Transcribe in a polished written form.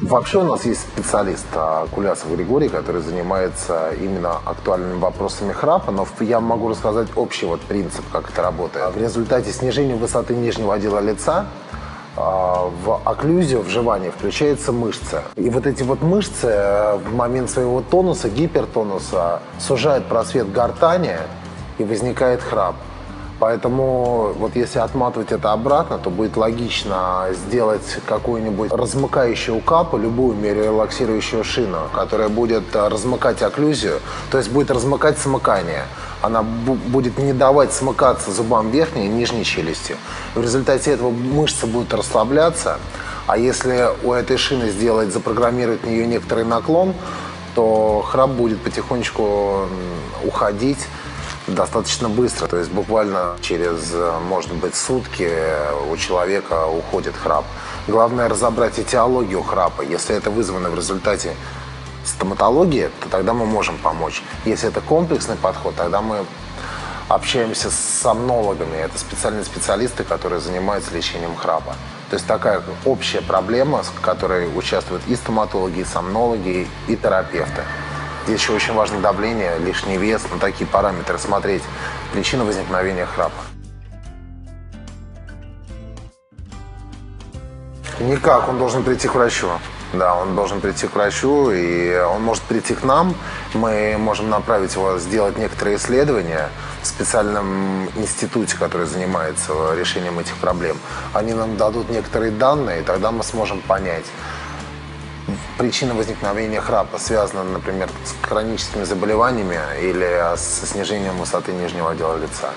Вообще у нас есть специалист Кулясов Григорий, который занимается именно актуальными вопросами храпа, но я могу рассказать общий принцип, как это работает. В результате снижения высоты нижнего отдела лица в окклюзию, вживание, включается мышца. И эти мышцы в момент своего тонуса, гипертонуса, сужают просвет гортани и возникает храп. Поэтому если отматывать это обратно, то будет логично сделать какую-нибудь размыкающую капу, любую миорелаксирующую шину, которая будет размыкать окклюзию, то есть будет размыкать смыкание. Она будет не давать смыкаться зубам верхней и нижней челюсти. В результате этого мышцы будут расслабляться, а если у этой шины запрограммировать на нее некоторый наклон, то храп будет потихонечку уходить достаточно быстро, то есть буквально через, может быть, сутки у человека уходит храп. Главное разобрать этиологию храпа. Если это вызвано в результате стоматологии, то тогда мы можем помочь. Если это комплексный подход, тогда мы общаемся с сомнологами. Это специальные специалисты, которые занимаются лечением храпа. То есть такая общая проблема, в которой участвуют и стоматологи, и сомнологи, и терапевты. Здесь еще очень важно давление, лишний вес, такие параметры смотреть. Причина возникновения храпа. Никак, он должен прийти к врачу. Да, он должен прийти к врачу, и он может прийти к нам. Мы можем направить его сделать некоторые исследования в специальном институте, который занимается решением этих проблем. Они нам дадут некоторые данные, и тогда мы сможем понять. Причина возникновения храпа связана, например, с хроническими заболеваниями или со снижением высоты нижнего отдела лица.